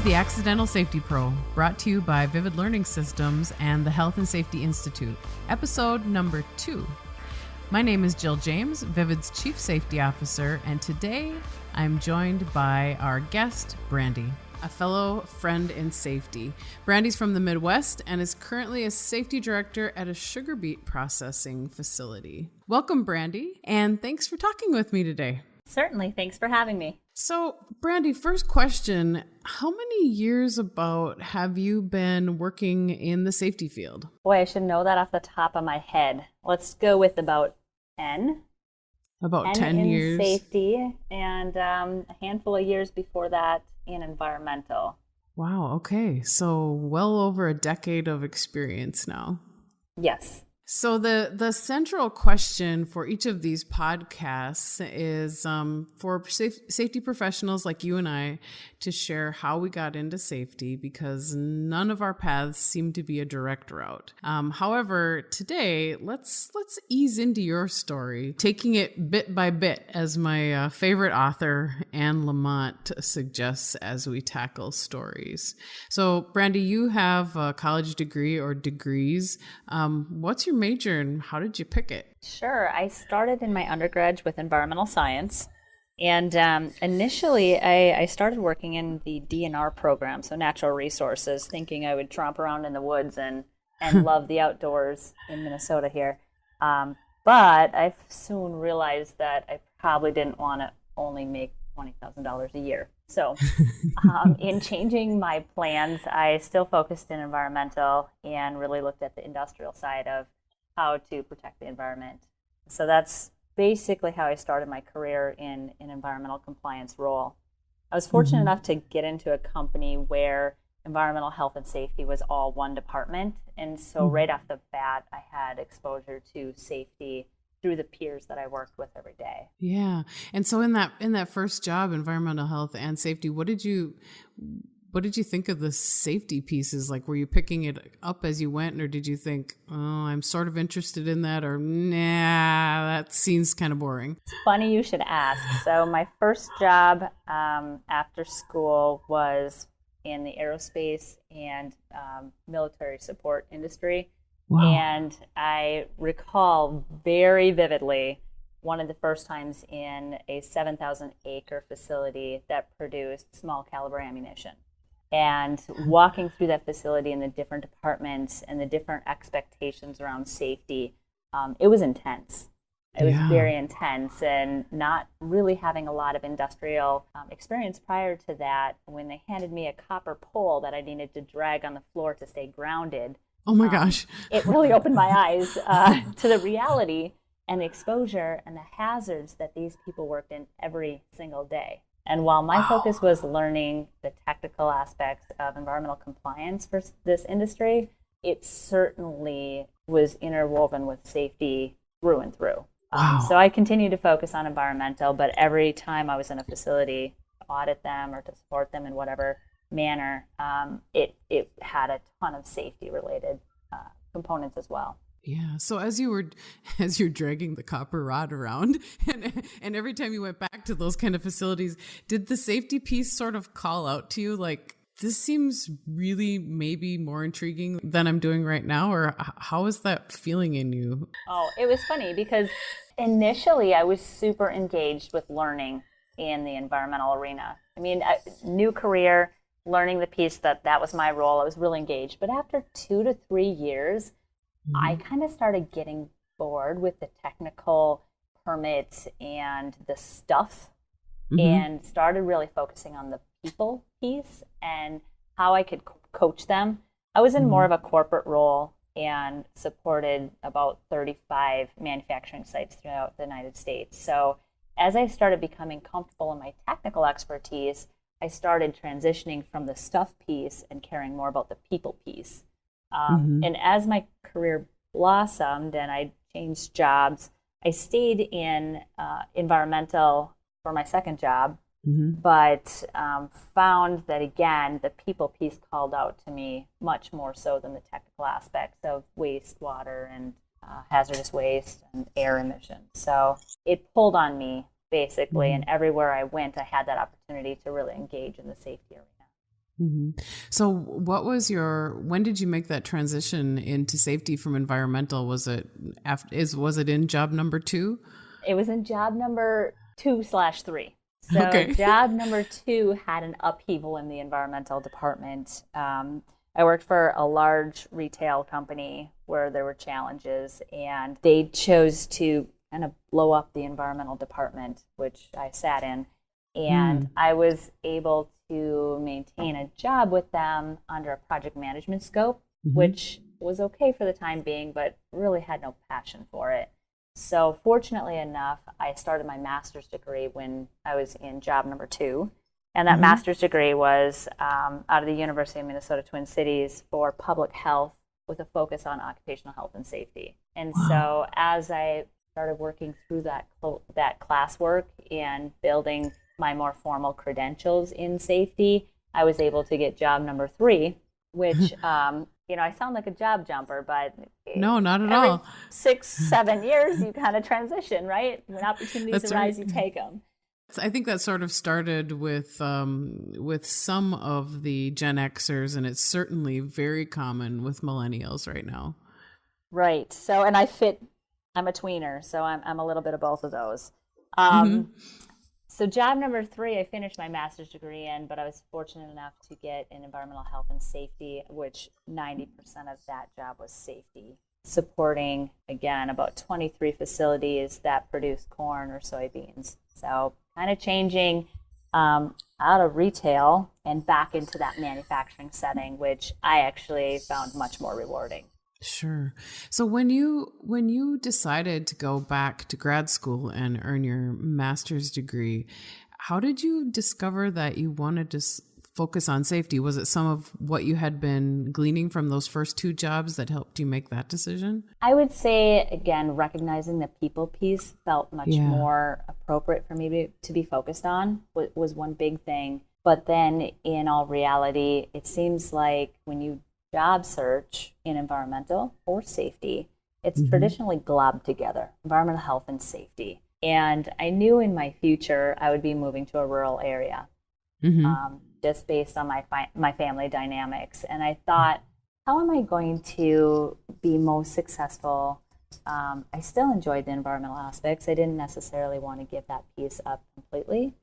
the Accidental Safety Pro, brought to you by Vivid Learning Systems and the Health and Safety Institute, episode number 2. My name is Jill James, Vivid's Chief Safety Officer, and today I'm joined by our guest, Brandy, a fellow friend in safety. Brandy's from the Midwest and is currently a safety director at a sugar beet processing facility. Welcome, Brandy, and thanks for talking with me today. Certainly. Thanks for having me. So, Brandy, first question, how many years about have you been working in the safety field? Boy, I should know that off the top of my head. Let's go with about 10. About 10 years. In safety, and a handful of years before that in environmental. Wow, okay. So well over a decade of experience now. Yes. So the central question for each of these podcasts is for safety professionals like you and I to share how we got into safety, because none of our paths seem to be a direct route. However, today, let's ease into your story, taking it bit by bit, as my favorite author, Anne Lamott, suggests as we tackle stories. So, Brandy, you have a college degree or degrees. What's your major and how did you pick it? Sure. I started in my undergrad with environmental science. And initially, I started working in the DNR program, so natural resources, thinking I would tromp around in the woods and love the outdoors in Minnesota here. But I soon realized that I probably didn't want to only make $20,000 a year. So in changing my plans, I still focused in environmental and really looked at the industrial side of how to protect the environment. So that's basically how I started my career in an environmental compliance role. I was fortunate enough to get into a company where environmental health and safety was all one department. And so right off the bat, I had exposure to safety through the peers that I worked with every day. Yeah. And so in that first job, environmental health and safety, what did you think of the safety pieces? Like, were you picking it up as you went, or did you think, oh, I'm sort of interested in that, or nah, that seems kind of boring? It's funny you should ask. So my first job after school was in the aerospace and military support industry. Wow. And I recall very vividly one of the first times in a 7,000 acre facility that produced small caliber ammunition. And walking through that facility and the different departments and the different expectations around safety, it was intense. It was very intense, and not really having a lot of industrial experience prior to that. When they handed me a copper pole that I needed to drag on the floor to stay grounded, oh my gosh, it really opened my eyes to the reality and the exposure and the hazards that these people worked in every single day. And while my focus was learning the technical aspects of environmental compliance for this industry, it certainly was interwoven with safety through and through. So I continued to focus on environmental, but every time I was in a facility to audit them or to support them in whatever manner, it had a ton of safety related components as well. Yeah. So as you're dragging the copper rod around, and every time you went back to those kind of facilities, did the safety piece sort of call out to you, like, this seems really maybe more intriguing than I'm doing right now? Or how is that feeling in you? Oh, it was funny because initially I was super engaged with learning in the environmental arena. I mean, new career, learning the piece that was my role. I was really engaged. But after 2 to 3 years, I kind of started getting bored with the technical permits and the stuff, and started really focusing on the people piece and how I could coach them. I was in more of a corporate role and supported about 35 manufacturing sites throughout the United States. So as I started becoming comfortable in my technical expertise, I started transitioning from the stuff piece and caring more about the people piece. And as my career blossomed and I changed jobs, I stayed in environmental for my second job, but found that, again, the people piece called out to me much more so than the technical aspects of wastewater and hazardous waste and air emissions. So it pulled on me, basically, and everywhere I went, I had that opportunity to really engage in the safety arena. hmm So when did you make that transition into safety from environmental? Was it in job number two? It was in job number 2/3. So Okay. job number 2 had an upheaval in the environmental department. I worked for a large retail company where there were challenges, and they chose to kind of blow up the environmental department, which I sat in. And Mm. I was able to maintain a job with them under a project management scope, hmm which was okay for the time being, but really had no passion for it. So, fortunately enough, I started my master's degree when I was in job number 2. And that hmm master's degree was out of the University of Minnesota Twin Cities for public health with a focus on occupational health and safety. And Wow. so, as I started working through that classwork and building my more formal credentials in safety, I was able to get job number 3, which I sound like a job jumper, but No, not at every all. 6, 7 years, you kind of transition, right? When opportunities That's right. arise, you take them. I think that sort of started with some of the Gen Xers, and it's certainly very common with millennials right now. Right. So, and I'm a tweener, so I'm a little bit of both of those. hmm Um, so, job number 3, I finished my master's degree in, but I was fortunate enough to get in environmental health and safety, which 90% of that job was safety, supporting, again, about 23 facilities that produce corn or soybeans. So, kind of changing out of retail and back into that manufacturing setting, which I actually found much more rewarding. Sure. So when you decided to go back to grad school and earn your master's degree, how did you discover that you wanted to focus on safety? Was it some of what you had been gleaning from those first two jobs that helped you make that decision? I would say, again, recognizing the people piece felt much Yeah. more appropriate for me to be focused on was one big thing. But then, in all reality, it seems like when you job search in environmental or safety, it's hmm traditionally globbed together, environmental health and safety. And I knew in my future I would be moving to a rural area, hmm just based on my family dynamics. And I thought, how am I going to be most successful? I still enjoyed the environmental aspects. I didn't necessarily want to give that piece up completely.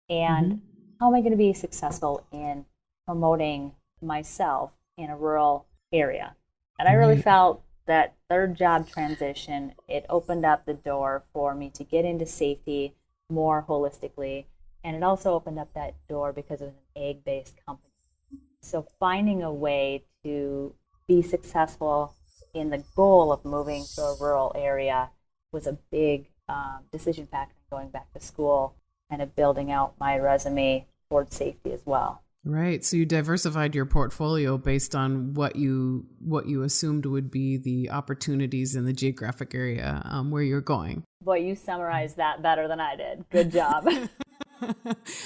And hmm how am I going to be successful in promoting myself in a rural area? And I really Right. felt that third job transition, it opened up the door for me to get into safety more holistically. And it also opened up that door because it was an egg-based company. So finding a way to be successful in the goal of moving to a rural area was a big decision factor going back to school, kind of building out my resume towards safety as well. Right. So you diversified your portfolio based on what you assumed would be the opportunities in the geographic area where you're going. Boy, you summarized that better than I did. Good job.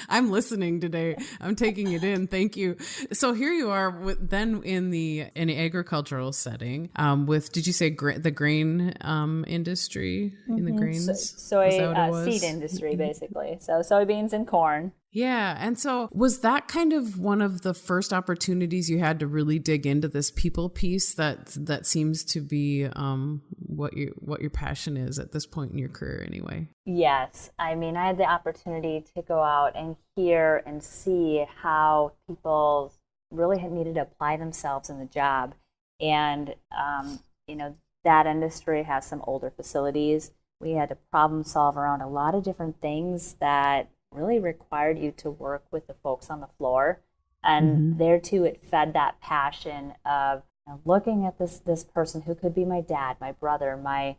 I'm listening today. I'm taking it in. Thank you. So here you are then in the agricultural setting with, did you say the grain industry in the grains? Was that Soy what it seed was? industry, basically. So soybeans and corn. Yeah. And so was that kind of one of the first opportunities you had to really dig into this people piece that seems to be what your passion is at this point in your career anyway? Yes. I mean, I had the opportunity to go out and hear and see how people really had needed to apply themselves in the job. And, that industry has some older facilities. We had to problem solve around a lot of different things that really required you to work with the folks on the floor. And Mm-hmm. there too, it fed that passion of looking at this person who could be my dad, my brother, my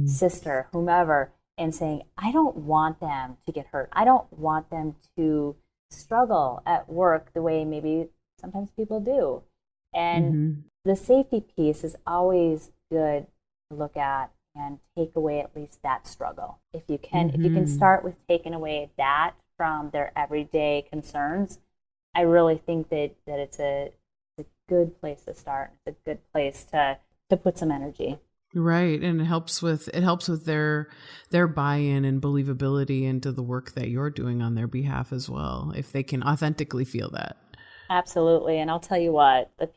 sister, whomever, and saying, I don't want them to get hurt. I don't want them to struggle at work the way maybe sometimes people do. And Mm-hmm. the safety piece is always good to look at and take away at least that struggle. If you can Mm-hmm. start with taking away that from their everyday concerns, I really think that it's a good place to start. It's a good place to put some energy. Right, and it helps with their buy-in and believability into the work that you're doing on their behalf as well, if they can authentically feel that. Absolutely. And I'll tell you what, the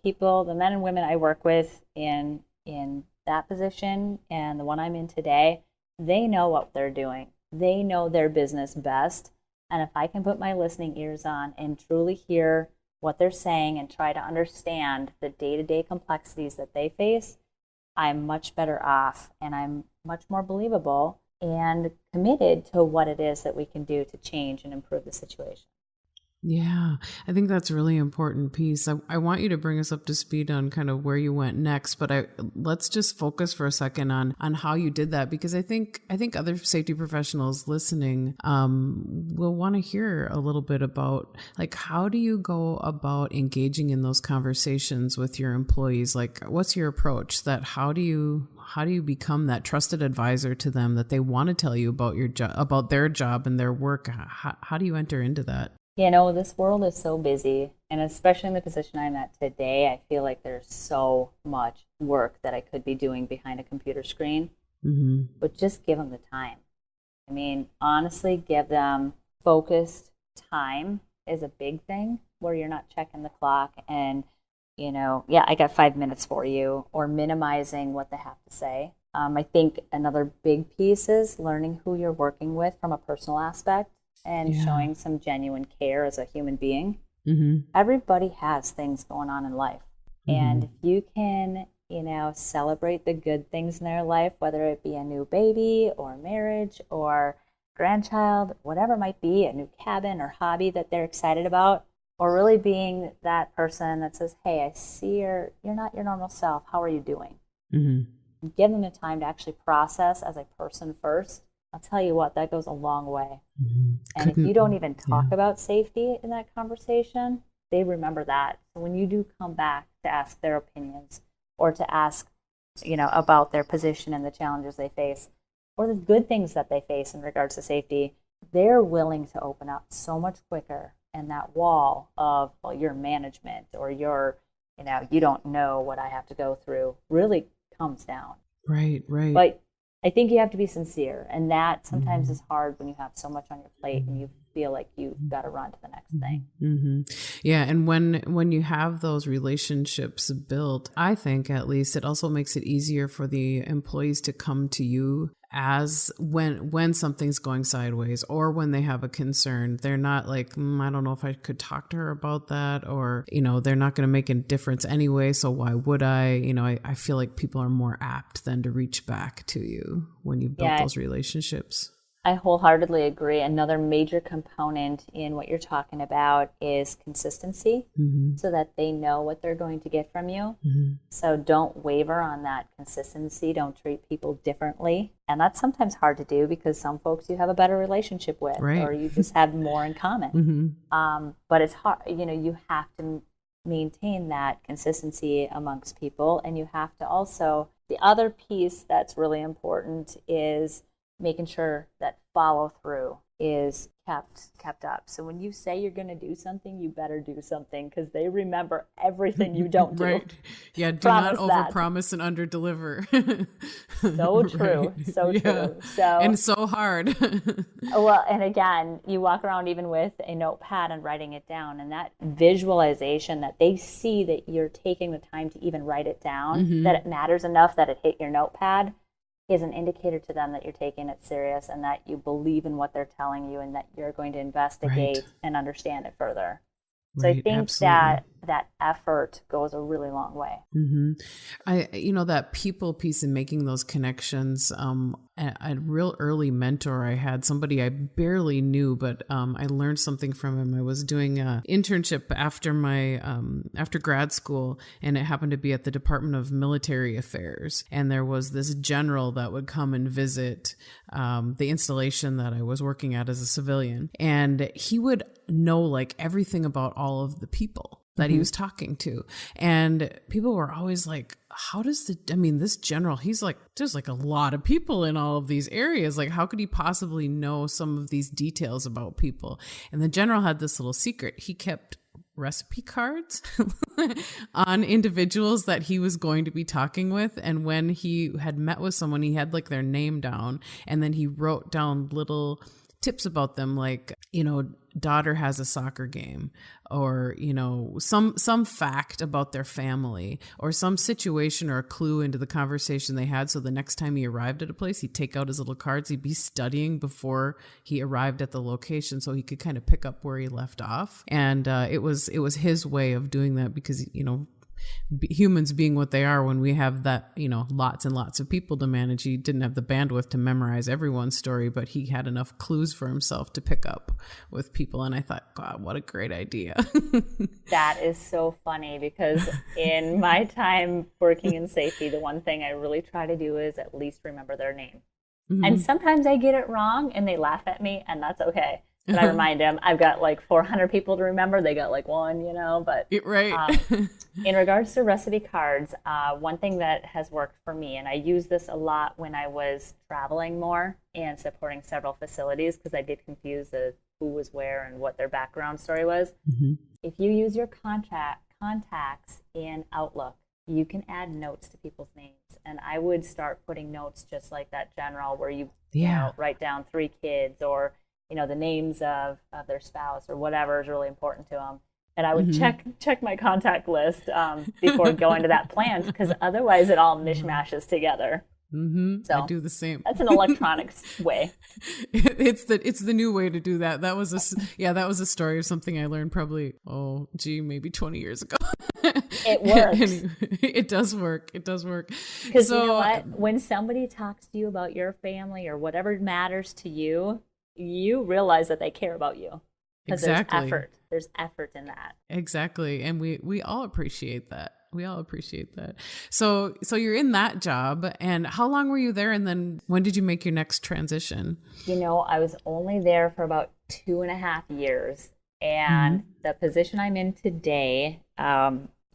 men and women I work with in that position and the one I'm in today, they know what they're doing. They know their business best. And if I can put my listening ears on and truly hear what they're saying and try to understand the day-to-day complexities that they face, I'm much better off and I'm much more believable and committed to what it is that we can do to change and improve the situation. Yeah, I think that's a really important piece. I want you to bring us up to speed on kind of where you went next, but let's just focus for a second on how you did that, because I think other safety professionals listening will want to hear a little bit about, like, how do you go about engaging in those conversations with your employees? Like, what's your approach? How do you become that trusted advisor to them that they want to tell you about your job, about their job and their work? How do you enter into that? This world is so busy, and especially in the position I'm at today, I feel like there's so much work that I could be doing behind a computer screen, but just give them the time. I mean, honestly, give them focused time is a big thing where you're not checking the clock and, I got 5 minutes for you, or minimizing what they have to say. I think another big piece is learning who you're working with from a personal aspect. And showing some genuine care as a human being. Everybody has things going on in life. And if you can, celebrate the good things in their life, whether it be a new baby or marriage or grandchild, whatever it might be, a new cabin or hobby that they're excited about, or really being that person that says, hey, I see you're not your normal self. How are you doing? Give them the time to actually process as a person first. I'll tell you what, that goes a long way. And if you don't even talk about safety in that conversation, they remember that. So when you do come back to ask their opinions or to ask, about their position and the challenges they face or the good things that they face in regards to safety, they're willing to open up so much quicker. And that wall of, well, your management or your, you don't know what I have to go through really comes down. Right. But I think you have to be sincere, and that sometimes is hard when you have so much on your plate and you feel like you've got to run to the next thing. Yeah, and when you have those relationships built, I think at least it also makes it easier for the employees to come to you as when something's going sideways or when they have a concern. They're not like, I don't know if I could talk to her about that, or, they're not going to make a difference anyway, so why would I? I feel like people are more apt then to reach back to you when you've built those relationships. I wholeheartedly agree. Another major component in what you're talking about is consistency, so that they know what they're going to get from you. So don't waver on that consistency. Don't treat people differently. And that's sometimes hard to do because some folks you have a better relationship with, or you just have more in common. But it's hard. You have to maintain that consistency amongst people. And you have to also, the other piece that's really important is making sure that follow through is kept up. So when you say you're going to do something, you better do something, because they remember everything you don't do. Right. Yeah. Do not overpromise and underdeliver. So true. Right. So true. And so hard. Well, and again, you walk around even with a notepad and writing it down, and that visualization that they see that you're taking the time to even write it down, that it matters enough that it hit your notepad, is an indicator to them that you're taking it serious and that you believe in what they're telling you and that you're going to investigate and understand it further. So I think that effort goes a really long way. That people piece in making those connections, a real early mentor I had, somebody I barely knew, but I learned something from him. I was doing an internship after grad school, and it happened to be at the Department of Military Affairs. And there was this general that would come and visit the installation that I was working at as a civilian. And he would know like everything about all of the people that he was talking to. And people were always like, this general, he's like, there's like a lot of people in all of these areas. Like, how could he possibly know some of these details about people? And the general had this little secret. He kept recipe cards on individuals that he was going to be talking with. And when he had met with someone, he had like their name down, and then he wrote down little tips about them, like, daughter has a soccer game, or, you know, some fact about their family, or some situation or a clue into the conversation they had. So the next time he arrived at a place, he'd take out his little cards. He'd be studying before he arrived at the location so he could kind of pick up where he left off. And it was his way of doing that because, you know, humans being what they are, when we have that, you know, lots and lots of people to manage, he didn't have the bandwidth to memorize everyone's story, but he had enough clues for himself to pick up with people. And I thought, God, what a great idea. That is so funny, because in my time working in safety, the one thing I really try to do is at least remember their name. Mm-hmm. And sometimes I get it wrong and they laugh at me, and that's okay. And I remind them, I've got like 400 people to remember. They got like one, you know, but right. In regards to recipe cards, one thing that has worked for me, and I use this a lot when I was traveling more and supporting several facilities, because I get confused as who was where and what their background story was. Mm-hmm. If you use your contacts in Outlook, you can add notes to people's names. And I would start putting notes just like that general, where you know, write down 3 kids, or you know, the names of their spouse or whatever is really important to them. And I would check my contact list before going to that plant, because otherwise it all mishmashes together. Mm-hmm. So I do the same. That's an electronic way. It's the new way to do that. That was a story of something I learned probably maybe 20 years ago. It works. Anyway, it does work. It does work. Because you know what? When somebody talks to you about your family or whatever matters to you, you realize that they care about you. Exactly. There's effort in that. Exactly. And we all appreciate that. So you're in that job, and how long were you there? And then when did you make your next transition? You know, I was only there for about 2.5 years, and the position I'm in today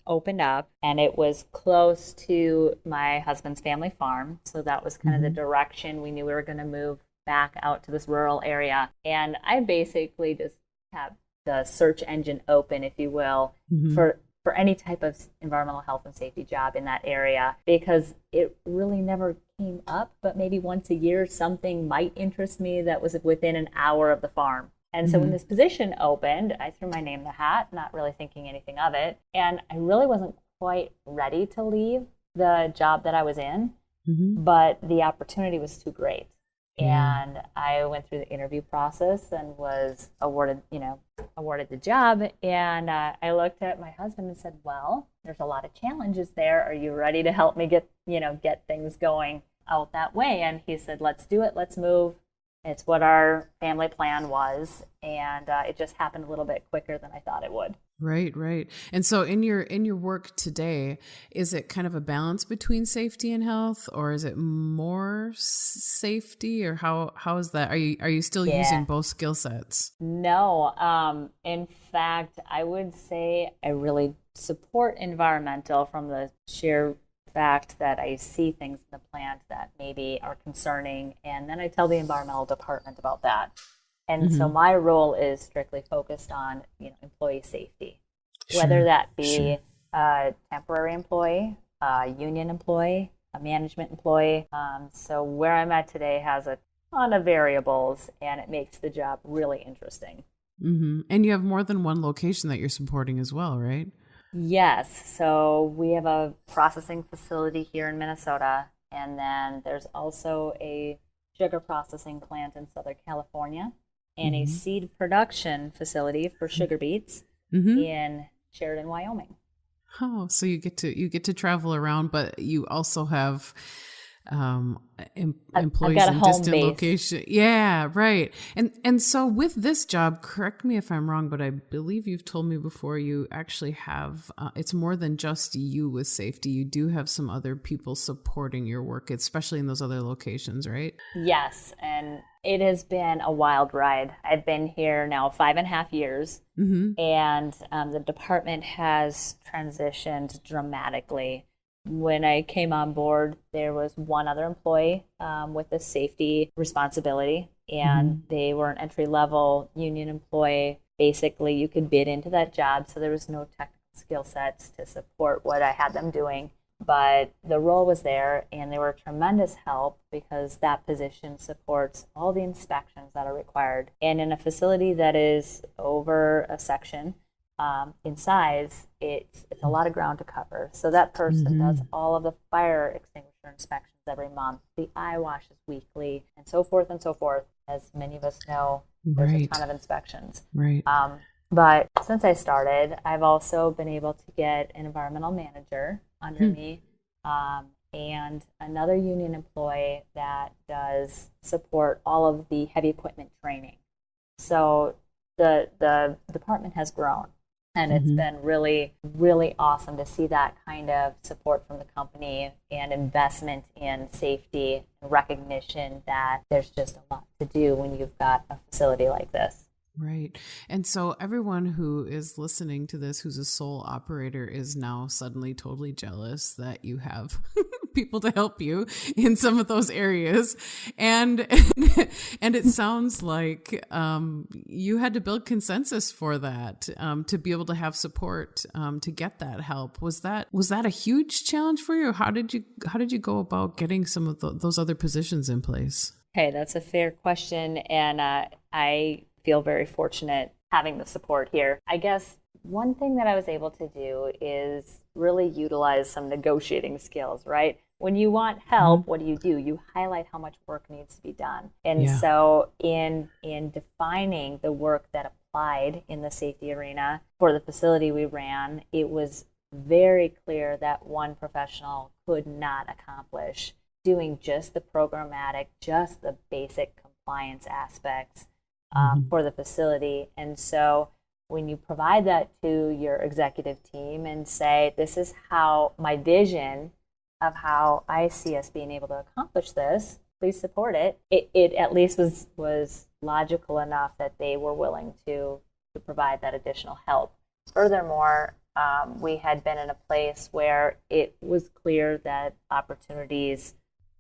opened up, and it was close to my husband's family farm. So that was kind of the direction. We knew we were going to move back out to this rural area. And I basically just have the search engine open, if you will, for any type of environmental health and safety job in that area, because it really never came up, but maybe once a year something might interest me that was within an hour of the farm. And so when this position opened, I threw my name in the hat, not really thinking anything of it. And I really wasn't quite ready to leave the job that I was in, but the opportunity was too great. And I went through the interview process and was awarded the job. And I looked at my husband and said, well, there's a lot of challenges there. Are you ready to help me get things going out that way? And he said, let's do it. Let's move. It's what our family plan was. And it just happened a little bit quicker than I thought it would. Right. And so in your work today, is it kind of a balance between safety and health, or is it more safety, or how is that? Are you still using both skill sets? No. In fact, I would say I really support environmental from the sheer fact that I see things in the plant that maybe are concerning, and then I tell the environmental department about that. And so my role is strictly focused on, employee safety, whether that be a temporary employee, a union employee, a management employee. So where I'm at today has a ton of variables, and it makes the job really interesting. And you have more than one location that you're supporting as well, right? Yes. So we have a processing facility here in Minnesota, and then there's also a sugar processing plant in Southern California, and a seed production facility for sugar beets in Sheridan, Wyoming. Oh, so you get to travel around, but you also have employees in distant locations. Yeah, right. And so with this job, correct me if I'm wrong, but I believe you've told me before you actually have, it's more than just you with safety. You do have some other people supporting your work, especially in those other locations, right? Yes, and it has been a wild ride. I've been here now 5.5 years, and the department has transitioned dramatically. When I came on board, there was one other employee with a safety responsibility, and they were an entry-level union employee. Basically, you could bid into that job, so there was no technical skill sets to support what I had them doing. But the role was there, and they were a tremendous help because that position supports all the inspections that are required. And in a facility that is over a section in size, it's a lot of ground to cover. So that person does all of the fire extinguisher inspections every month, the eye washes weekly, and so forth and so forth. As many of us know, there's a ton of inspections. Right. But since I started, I've also been able to get an environmental manager under me and another union employee that does support all of the heavy equipment training. So the department has grown, and it's been really, really awesome to see that kind of support from the company and investment in safety and recognition that there's just a lot to do when you've got a facility like this. Right. And so everyone who is listening to this, who's a sole operator, is now suddenly totally jealous that you have people to help you in some of those areas. And it sounds like you had to build consensus for that, to be able to have support, to get that help. Was that a huge challenge for you? Or how did you go about getting some of those other positions in place? Hey, that's a fair question. And I feel very fortunate having the support here. I guess one thing that I was able to do is really utilize some negotiating skills, right? When you want help, what do? You highlight how much work needs to be done. And so in defining the work that applied in the safety arena for the facility we ran, it was very clear that one professional could not accomplish doing just the programmatic, just the basic compliance aspects for the facility. And so when you provide that to your executive team and say, this is how my vision of how I see us being able to accomplish this, please support it, it at least was logical enough that they were willing to provide that additional help. Furthermore, we had been in a place where it was clear that opportunities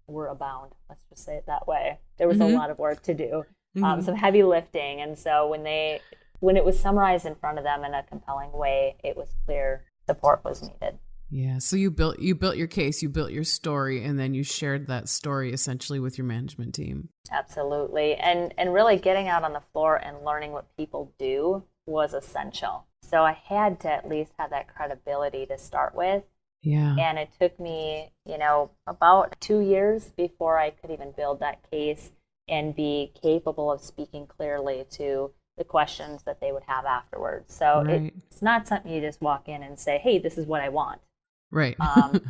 were abound. Let's just say it that way. There was a lot of work to do. Some heavy lifting, and so when it was summarized in front of them in a compelling way, it was clear support was needed. Yeah, so you built your case, you built your story, and then you shared that story essentially with your management team. Absolutely, and really getting out on the floor and learning what people do was essential. So I had to at least have that credibility to start with. Yeah, and it took me, about 2 years before I could even build that case and be capable of speaking clearly to the questions that they would have afterwards. So it's not something you just walk in and say, hey, this is what I want. Right.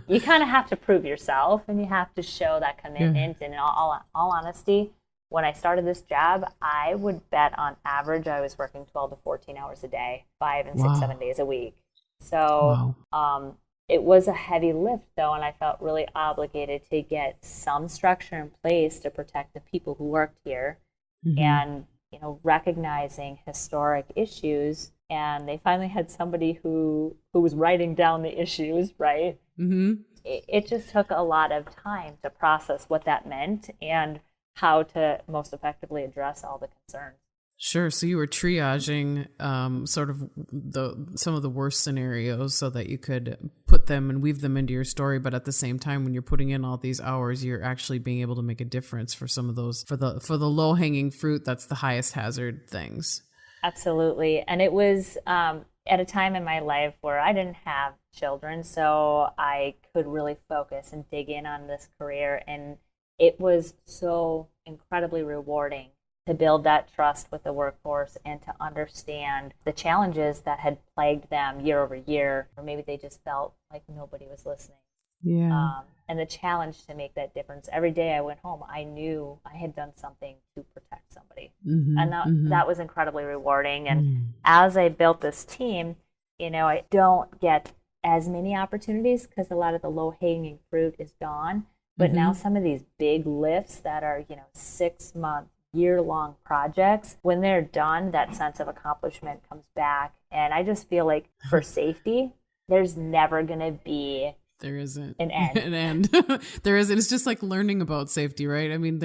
You kind of have to prove yourself, and you have to show that commitment. And in all honesty, when I started this job, I would bet on average I was working 12 to 14 hours a day, 5 and 6, 7 days a week. So it was a heavy lift, though, and I felt really obligated to get some structure in place to protect the people who worked here, and recognizing historic issues. And they finally had somebody who was writing down the issues, right? It just took a lot of time to process what that meant and how to most effectively address all the concerns. Sure. So you were triaging sort of some of the worst scenarios so that you could put them and weave them into your story. But at the same time, when you're putting in all these hours, you're actually being able to make a difference for some of those, for the low hanging fruit. That's the highest hazard things. Absolutely. And it was at a time in my life where I didn't have children, so I could really focus and dig in on this career. And it was so incredibly rewarding to build that trust with the workforce and to understand the challenges that had plagued them year over year, or maybe they just felt like nobody was listening. Yeah. And the challenge to make that difference. Every day I went home, I knew I had done something to protect somebody. And that was incredibly rewarding. And as I built this team, I don't get as many opportunities because a lot of the low-hanging fruit is gone. But now some of these big lifts that are, 6-month, year-long projects, when they're done, that sense of accomplishment comes back. And I just feel like for safety, there's never going to be There isn't an end. An end. There isn't. It's just like learning about safety, right? I mean,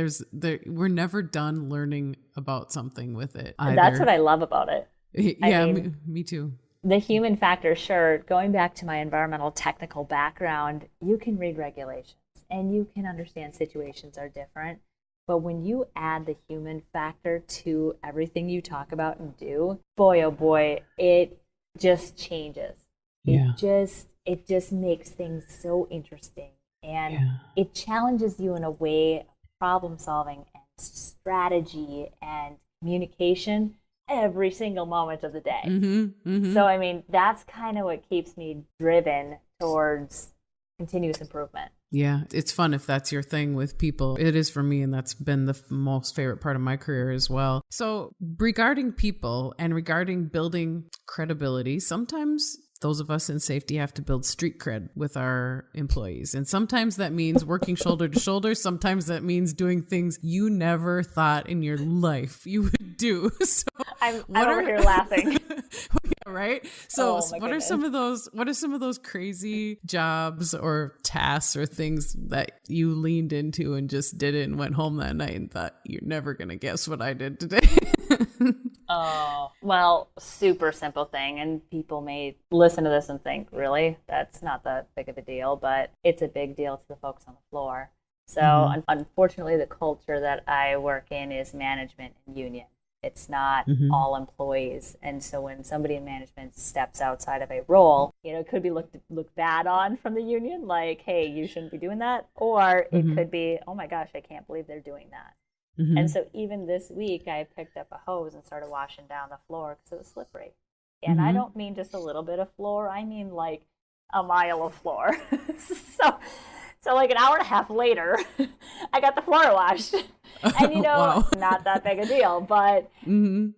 we're never done learning about something with it either. That's what I love about it. Yeah, me too. The human factor, sure. Going back to my environmental technical background, you can read regulations and you can understand situations are different. But when you add the human factor to everything you talk about and do, boy, oh boy, it just changes. Yeah. It just makes things so interesting. And it challenges you in a way of problem solving and strategy and communication every single moment of the day. So, I mean, that's kind of what keeps me driven towards continuous improvement. Yeah, it's fun if that's your thing with people. It is for me, and that's been the most favorite part of my career as well. So regarding people and regarding building credibility, sometimes those of us in safety have to build street cred with our employees. And sometimes that means working shoulder to shoulder. Sometimes that means doing things you never thought in your life you would do. So I'm over here laughing. Right? So what are some of those crazy jobs or tasks or things that you leaned into and just did it and went home that night and thought, you're never going to guess what I did today? Oh, well, super simple thing. And people may listen to this and think, really? That's not that big of a deal, but it's a big deal to the folks on the floor. So unfortunately, the culture that I work in is management and union. It's not all employees. And so when somebody in management steps outside of a role, it could be looked bad on from the union, like, hey, you shouldn't be doing that. Or it could be, oh my gosh, I can't believe they're doing that. And so even this week, I picked up a hose and started washing down the floor because it was slippery. And I don't mean just a little bit of floor. I mean like a mile of floor. So like an hour and a half later, I got the floor washed. And, Wow. not that big a deal. But, when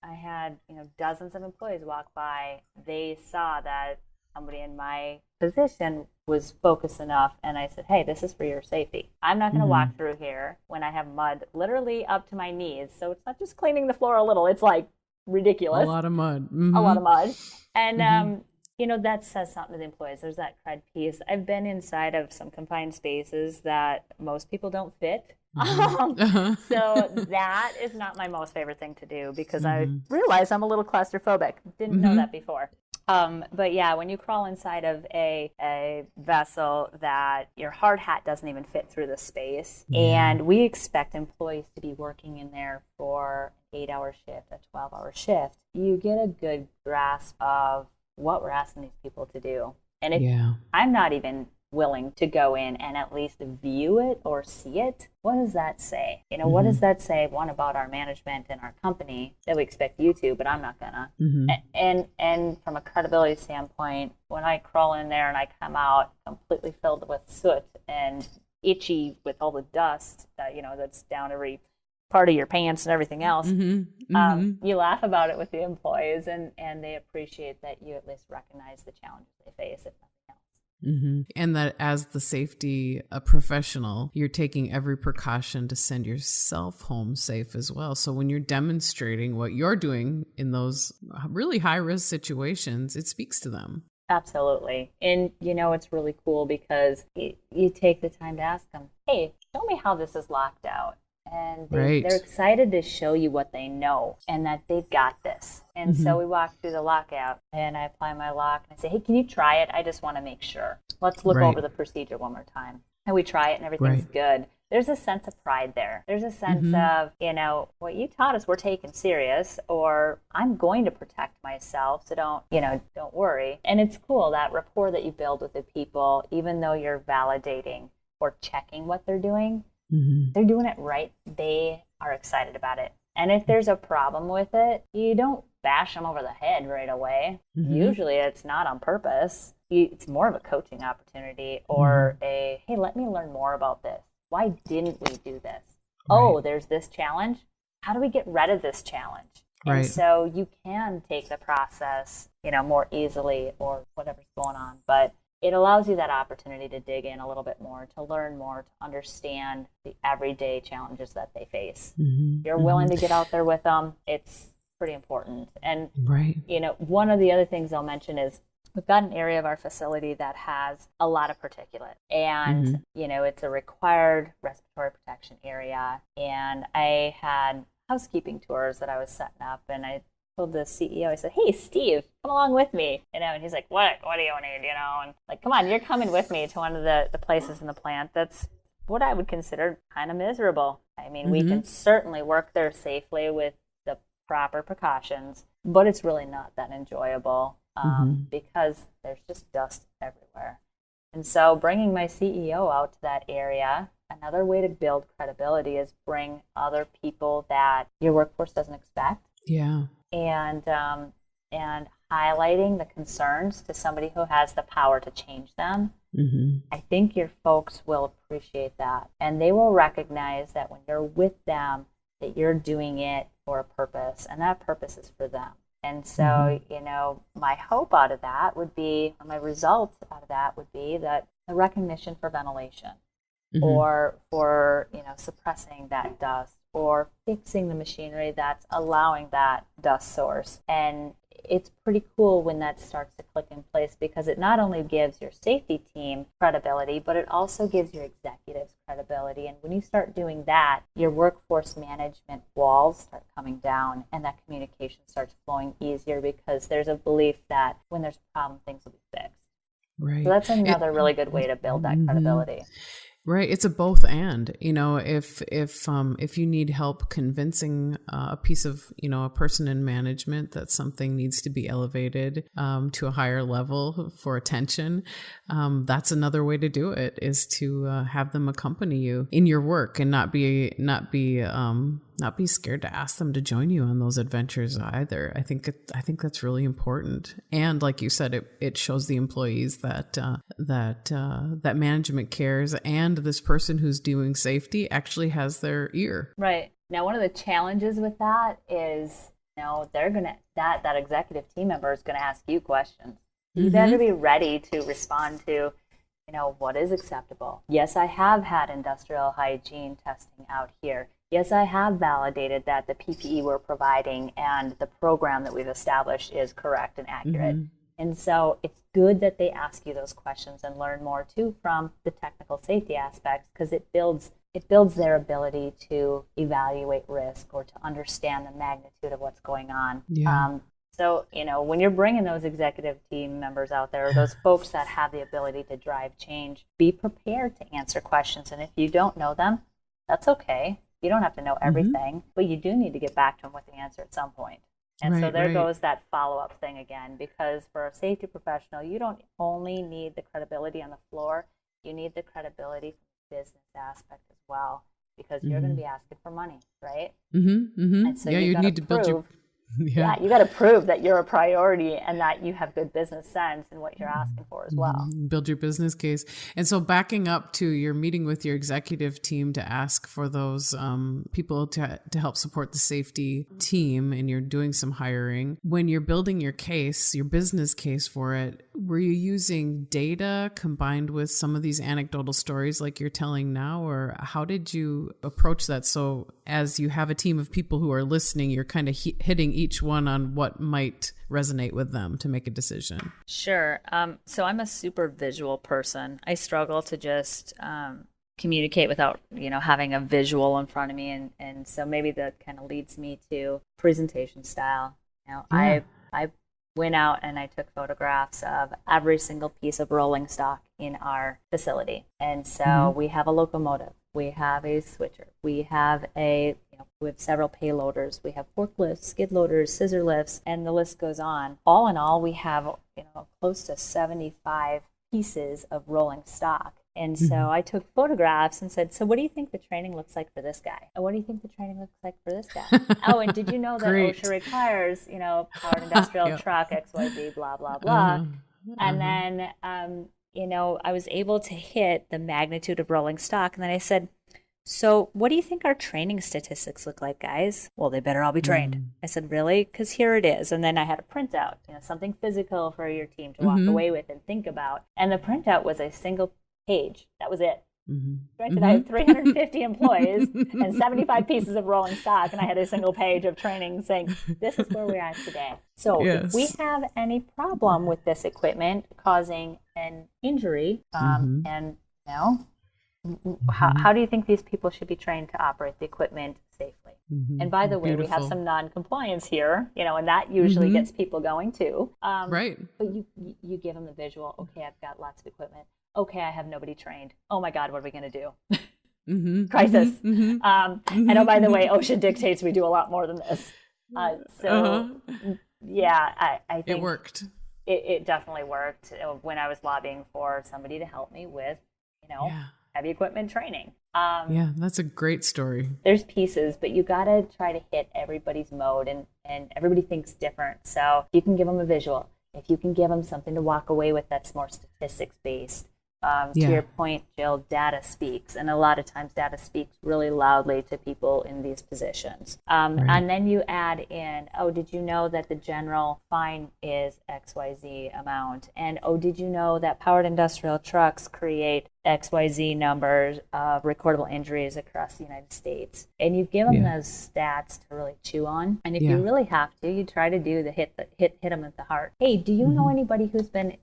I had, dozens of employees walk by, they saw that somebody in my position was focused enough. And I said, hey, this is for your safety. I'm not going to walk through here when I have mud literally up to my knees. So it's not just cleaning the floor a little. It's like ridiculous. A lot of mud. A lot of mud. And, that says something to the employees. There's that cred piece. I've been inside of some confined spaces that most people don't fit. So that is not my most favorite thing to do because I realize I'm a little claustrophobic. Didn't know that before. But yeah, when you crawl inside of a vessel that your hard hat doesn't even fit through the space, and we expect employees to be working in there for an 8-hour shift, a 12-hour shift, you get a good grasp of what we're asking these people to do. And if I'm not even willing to go in and at least view it or see it, what does that say? What does that say, one, about our management and our company that we expect you to, but I'm not gonna. And from a credibility standpoint, when I crawl in there and I come out completely filled with soot and itchy with all the dust that, that's down every part of your pants and everything else, you laugh about it with the employees and they appreciate that you at least recognize the challenges they face, if nothing else. And that as the safety professional, you're taking every precaution to send yourself home safe as well. So when you're demonstrating what you're doing in those really high-risk situations, it speaks to them. Absolutely. And, it's really cool because you take the time to ask them, hey, show me how this is locked out. And they're excited to show you what they know and that they've got this. And so we walk through the lockout and I apply my lock and I say, hey, can you try it? I just want to make sure. Let's look over the procedure one more time. And we try it and everything's good. There's a sense of pride there. There's a sense of, what you taught us we're taking serious, or I'm going to protect myself. So don't worry. And it's cool, that rapport that you build with the people, even though you're validating or checking what they're doing. They're doing it right. They are excited about it. And if there's a problem with it, you don't bash them over the head right away. Usually it's not on purpose. It's more of a coaching opportunity or hey, let me learn more about this. Why didn't we do this? Oh, there's this challenge. How do we get rid of this challenge? And so you can take the process, more easily or whatever's going on. But it allows you that opportunity to dig in a little bit more, to learn more, to understand the everyday challenges that they face. You're willing to get out there with them. It's pretty important. And, one of the other things I'll mention is we've got an area of our facility that has a lot of particulate. And, it's a required respiratory protection area. And I had housekeeping tours that I was setting up, and I told the CEO, I said, hey, Steve, come along with me. And he's like, what do you need? And like, come on, you're coming with me to one of the places in the plant that's what I would consider kind of miserable. I mean, we can certainly work there safely with the proper precautions, but it's really not that enjoyable because there's just dust everywhere. And so bringing my CEO out to that area, another way to build credibility is bring other people that your workforce doesn't expect. Yeah. And highlighting the concerns to somebody who has the power to change them. I think your folks will appreciate that. And they will recognize that when you're with them, that you're doing it for a purpose, and that purpose is for them. And so, my hope out of that would be, or my result out of that would be that the recognition for ventilation or for, suppressing that dust or fixing the machinery that's allowing that dust source. And it's pretty cool when that starts to click in place, because it not only gives your safety team credibility, but it also gives your executives credibility. And when you start doing that, your workforce management walls start coming down and that communication starts flowing easier, because there's a belief that when there's a problem, things will be fixed. Right. So that's another really good way to build that credibility. Right. It's a both and, if you need help convincing a piece of, a person in management that something needs to be elevated to a higher level for attention, that's another way to do it, is to have them accompany you in your work and not be scared to ask them to join you on those adventures either. I think that's really important. And like you said, it shows the employees that management cares, and this person who's doing safety actually has their ear. Right. Now, one of the challenges with that is, that executive team member is gonna ask you questions. You better be ready to respond to, what is acceptable. Yes, I have had industrial hygiene testing out here. Yes, I have validated that the PPE we're providing and the program that we've established is correct and accurate. And so it's good that they ask you those questions and learn more too from the technical safety aspects, because it builds their ability to evaluate risk or to understand the magnitude of what's going on. Yeah. So, when you're bringing those executive team members out there, those folks that have the ability to drive change, be prepared to answer questions. And if you don't know them, that's okay. You don't have to know everything, but you do need to get back to them with the answer at some point. And so there goes that follow-up thing again, because for a safety professional, you don't only need the credibility on the floor, you need the credibility from the business aspect as well, because you're going to be asking for money, right? And so you need to build your... you got to prove that you're a priority and that you have good business sense in what you're asking for as well. Build your business case. And so backing up to your meeting with your executive team to ask for those people to help support the safety team, and you're doing some hiring. When you're building your case, your business case for it, were you using data combined with some of these anecdotal stories like you're telling now, or how did you approach that? So as you have a team of people who are listening, you're kind of hitting each one on what might resonate with them to make a decision. Sure. So I'm a super visual person. I struggle to just communicate without, having a visual in front of me. And so maybe that kind of leads me to presentation style. I went out and I took photographs of every single piece of rolling stock in our facility. And so we have a locomotive, we have a switcher, we have several payloaders, we have forklifts, skid loaders, scissor lifts, and the list goes on. All in all, we have close to 75 pieces of rolling stock. And so I took photographs and said, so what do you think the training looks like for this guy? And what do you think the training looks like for this guy? Oh, and did you know that OSHA requires, powered industrial truck, XYZ, blah, blah, blah. And then, I was able to hit the magnitude of rolling stock. And then I said, so what do you think our training statistics look like, guys? Well, they better all be trained. I said, really? Because here it is. And then I had a printout, something physical for your team to walk away with and think about. And the printout was a single page. That was it. Granted, I have 350 employees and 75 pieces of rolling stock, and I had a single page of training saying, this is where we're at today. So if we have any problem with this equipment causing an injury, and how do you think these people should be trained to operate the equipment safely? And by the way, we have Beautiful. some non-compliance here, and that usually gets people going too. Right. But you give them the visual. Okay, I've got lots of equipment. Okay, I have nobody trained. Oh my God, what are we going to do? Crisis. And oh, by the way, OSHA dictates we do a lot more than this. Yeah, I think It worked. It definitely worked when I was lobbying for somebody to help me with, Yeah. heavy equipment training. Yeah, that's a great story. There's pieces, but you got to try to hit everybody's mode, and everybody thinks different. So you can give them a visual. If you can give them something to walk away with that's more statistics based. To your point, Jill, data speaks. And a lot of times data speaks really loudly to people in these positions. And then you add in, oh, did you know that the general fine is XYZ amount? And oh, did you know that powered industrial trucks create XYZ numbers of recordable injuries across the United States? And you give them those stats to really chew on. And if you really have to, you try to do the hit them at the heart. Hey, do you know anybody who's been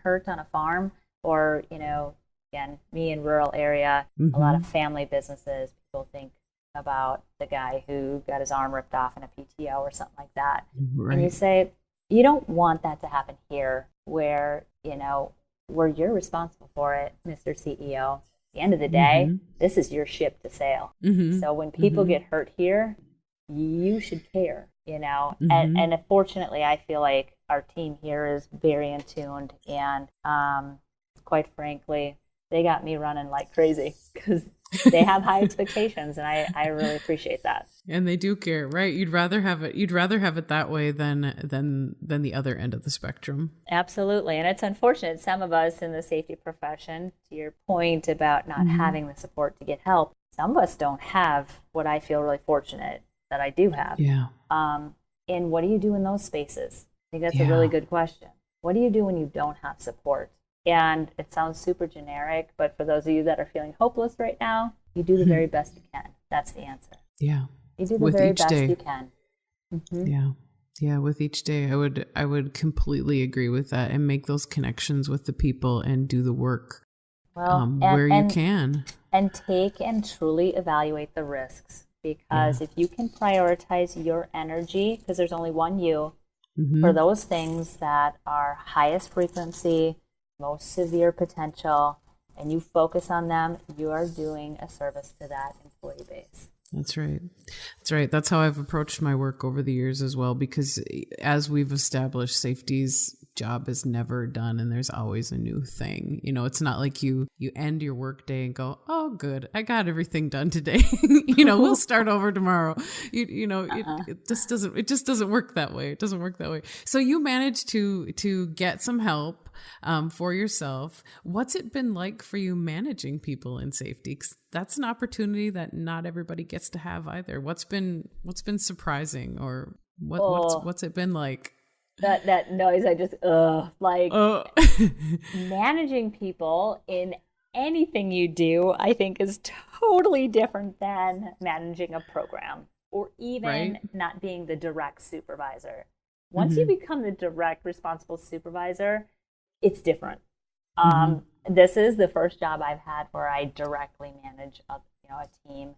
hurt on a farm? Or, again, me in rural area, a lot of family businesses, people think about the guy who got his arm ripped off in a PTO or something like that. Right. And you say, you don't want that to happen here where you're responsible for it, Mr. CEO. At the end of the day, this is your ship to sail. So when people get hurt here, you should care, And unfortunately, I feel like our team here is very in tuned, and quite frankly, they got me running like crazy because they have high expectations, and I really appreciate that. And they do care, right? You'd rather have it that way than the other end of the spectrum. Absolutely. And it's unfortunate some of us in the safety profession, to your point about not having the support to get help, some of us don't have what I feel really fortunate that I do have. Yeah. And what do you do in those spaces? I think that's a really good question. What do you do when you don't have support? And it sounds super generic, but for those of you that are feeling hopeless right now, you do the very best you can. That's the answer. Yeah. You do the very best you can. Yeah. Yeah. With each day, I would completely agree with that, and make those connections with the people and do the work where you can. And take and truly evaluate the risks, because if you can prioritize your energy, because there's only one you, for those things that are highest frequency, most severe potential, and you focus on them, you are doing a service to that employee base. That's right. That's right. That's how I've approached my work over the years as well, because as we've established, safety's job is never done, and there's always a new thing. It's not like you end your work day and go, oh, good, I got everything done today. We'll start over tomorrow. It just doesn't work that way. It doesn't work that way. So you managed to get some help for yourself. What's it been like for you managing people in safety? 'Cause that's an opportunity that not everybody gets to have either. What's been surprising, or what's it been like? That noise, I just managing people in anything you do, I think, is totally different than managing a program, or even not being the direct supervisor. Once you become the direct responsible supervisor, it's different. This is the first job I've had where I directly manage a team,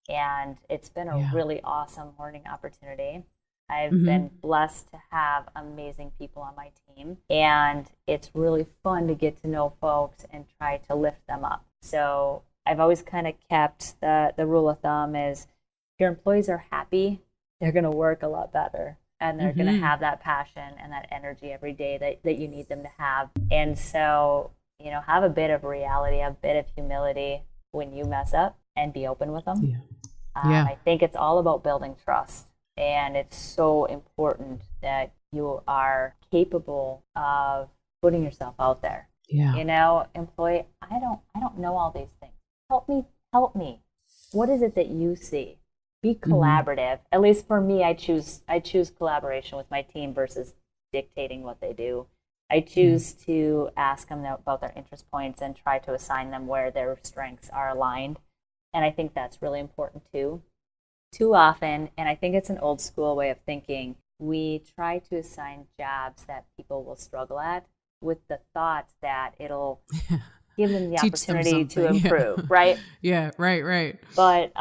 and it's been a really awesome learning opportunity. I've been blessed to have amazing people on my team, and it's really fun to get to know folks and try to lift them up. So I've always kind of kept the rule of thumb is, if your employees are happy, they're going to work a lot better, and they're going to have that passion and that energy every day that you need them to have. And so, have a bit of reality, a bit of humility when you mess up, and be open with them. I think it's all about building trust. And it's so important that you are capable of putting yourself out there. Employee, I don't know all these things. Help me. What is it that you see? Be collaborative. At least for me, I choose collaboration with my team versus dictating what they do. I choose to ask them about their interest points and try to assign them where their strengths are aligned. And I think that's really important too. Too often, and I think it's an old school way of thinking, we try to assign jobs that people will struggle at with the thought that it'll give them the opportunity to improve, right? Yeah, right. But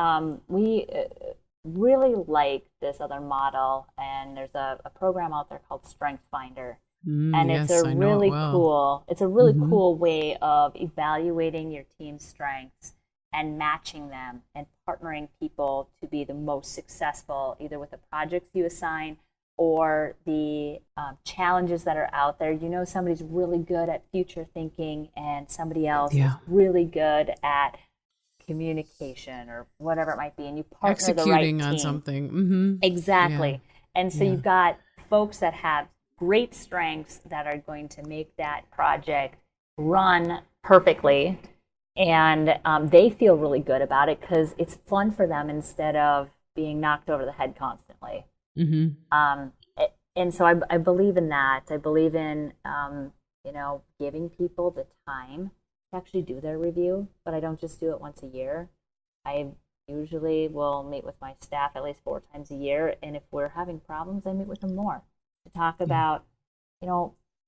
really like this other model, and there's a program out there called Strength Finder. And Yes, I know it well. it's a really cool way of evaluating your team's strengths and matching them and partnering people to be the most successful, either with the projects you assign or the challenges that are out there. You know, somebody's really good at future thinking and somebody else is really good at communication or whatever it might be, and you partner the right Executing team on something. exactly. Yeah. And so you've got folks that have great strengths that are going to make that project run perfectly, and they feel really good about it because it's fun for them instead of being knocked over the head constantly. And so I believe in that. I believe in giving people the time to actually do their review, but I don't just do it once a year. I usually will meet with my staff at least 4 times a year, and if we're having problems, I meet with them more to talk about,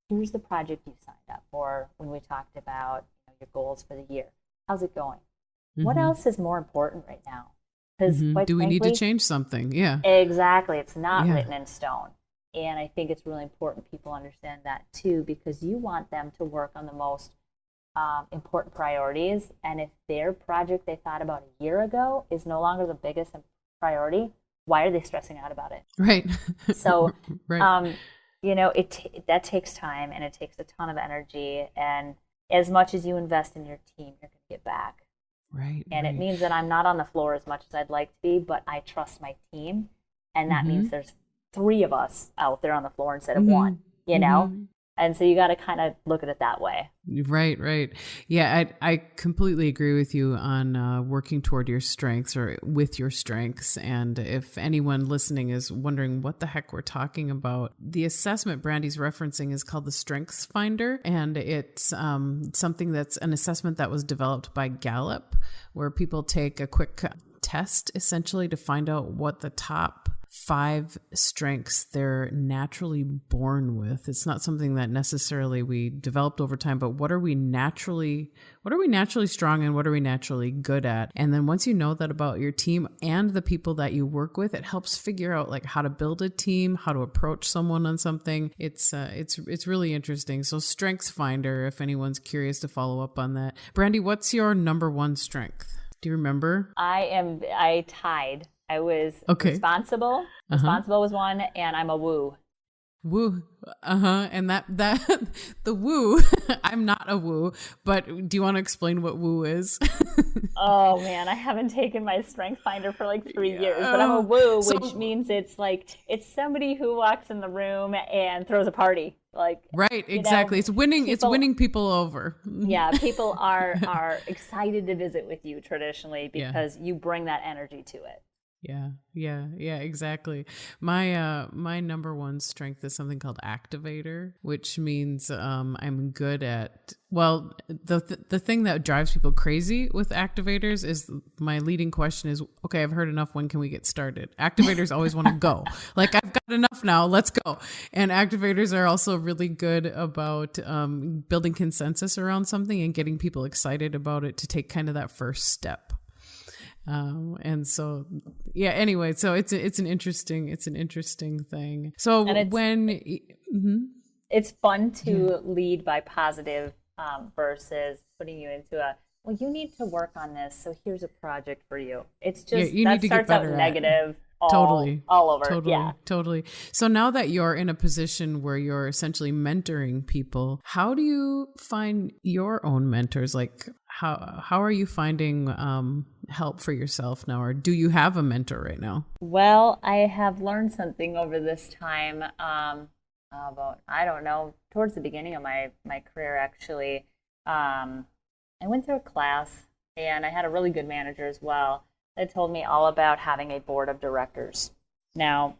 here's the project you signed up for. When we talked about your goals for the year, how's it going? What else is more important right now? Because do we need to change something? Yeah, exactly. It's not written in stone. And I think it's really important people understand that too, because you want them to work on the most important priorities. And if their project they thought about a year ago is no longer the biggest priority, why are they stressing out about it? Right. So, right. That takes time and it takes a ton of energy. And as much as you invest in your team, you're going to get back. Right. And it means that I'm not on the floor as much as I'd like to be, but I trust my team. And that means there's 3 of us out there on the floor instead of 1, And so you got to kind of look at it that way. Right, right. Yeah, I completely agree with you on working toward your strengths or with your strengths. And if anyone listening is wondering what the heck we're talking about, the assessment Brandy's referencing is called the Strengths Finder. And it's something that's an assessment that was developed by Gallup, where people take a quick test essentially to find out what the top 5 strengths they're naturally born with. It's not something that necessarily we developed over time, but what are we naturally strong and what are we naturally good at? And then once you know that about your team and the people that you work with, it helps figure out like how to build a team, how to approach someone on something. It's really interesting. So Strengths Finder, if anyone's curious to follow up on that. Brandy, what's your number 1 strength? Do you remember? I tied. I was responsible. Responsible was 1, and I'm a woo. Woo. And that the woo, I'm not a woo, but do you want to explain what woo is? Oh man, I haven't taken my Strength Finder for like 3 years, but I'm a woo, which means it's somebody who walks in the room and throws a party. Right, exactly. It's winning people over. Yeah, people are excited to visit with you traditionally because you bring that energy to it. Yeah, exactly. My number 1 strength is something called activator, which means I'm good at, the thing that drives people crazy with activators is my leading question is, okay, I've heard enough. When can we get started? Activators always want to go. Like, I've got enough now. Let's go. And activators are also really good about building consensus around something and getting people excited about it to take kind of that first step. And so, anyway, so it's an interesting thing. So it's fun to lead by positive, versus putting you into you need to work on this. So here's a project for you. It's just, that starts out negative. All over. Totally. So now that you're in a position where you're essentially mentoring people, how do you find your own mentors? Like, how are you finding help for yourself now, or do you have a mentor right now? Well, I have learned something over this time about, I don't know, towards the beginning of my career, actually. I went through a class, and I had a really good manager as well. That told me all about having a board of directors. Now,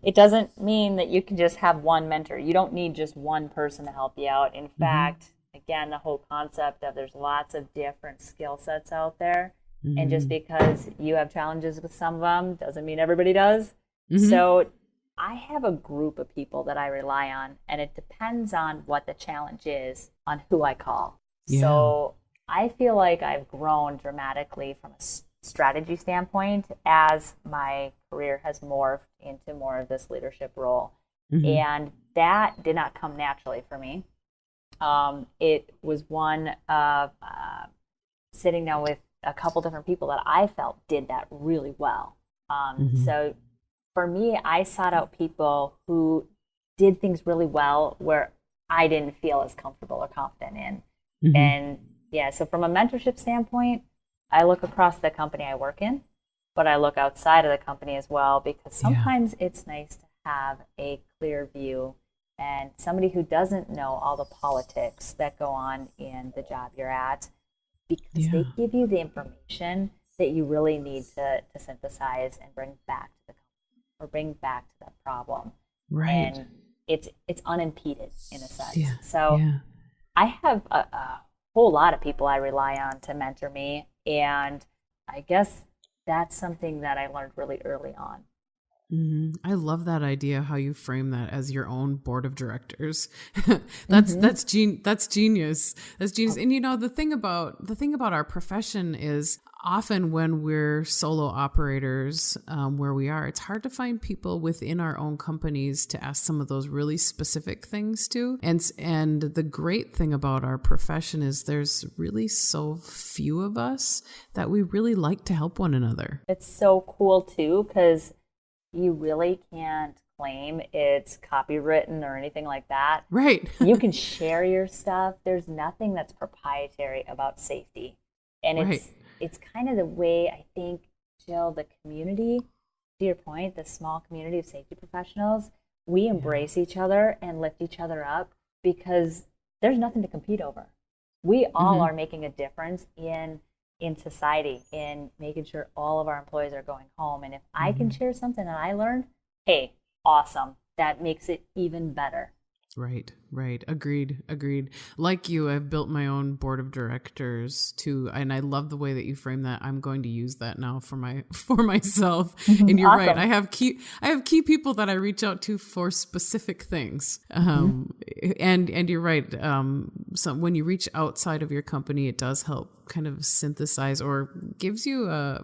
it doesn't mean that you can just have one mentor. You don't need just one person to help you out. In fact, again, the whole concept of there's lots of different skill sets out there. And just because you have challenges with some of them doesn't mean everybody does. So I have a group of people that I rely on, and it depends on what the challenge is on who I call. So I feel like I've grown dramatically from strategy standpoint as my career has morphed into more of this leadership role. And that did not come naturally for me. It was one of sitting down with a couple different people that I felt did that really well. So for me, I sought out people who did things really well where I didn't feel as comfortable or confident in. And yeah, so from a mentorship standpoint, I look across the company I work in, but I look outside of the company as well, because sometimes it's nice to have a clear view and somebody who doesn't know all the politics that go on in the job you're at, because they give you the information that you really need to synthesize and bring back to the company or bring back to that problem. Right. And it's unimpeded in a sense. So I have a whole lot of people I rely on to mentor me. And I guess that's something that I learned really early on. I love that idea, how you frame that as your own board of directors. That's genius. That's genius. And you know, the thing about our profession is often when we're solo operators, where we are, it's hard to find people within our own companies to ask some of those really specific things to. And the great thing about our profession is there's really so few of us that we really like to help one another. It's so cool too, because you really can't claim it's copywritten or anything like that. Right. You can share your stuff. There's nothing that's proprietary about safety. And it's kind of the way I think, Jill, the community, to your point, the small community of safety professionals, we embrace each other and lift each other up because there's nothing to compete over. We all are making a difference in society, in making sure all of our employees are going home. And if I can share something that I learned, hey, awesome. That makes it even better. Right. Agreed. Like you, I've built my own board of directors too, and I love the way that you frame that. I'm going to use that now for myself. And you're right. I have key people that I reach out to for specific things. And you're right. So when you reach outside of your company, it does help kind of synthesize or gives you a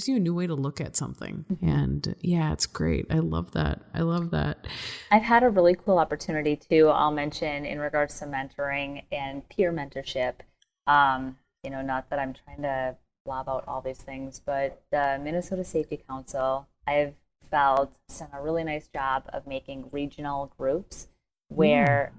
new way to look at something. And yeah, it's great. I love that. I've had a really cool opportunity too, I'll mention, in regards to mentoring and peer mentorship. Not that I'm trying to blob out all these things, but the Minnesota Safety Council, I've felt, has done a really nice job of making regional groups where,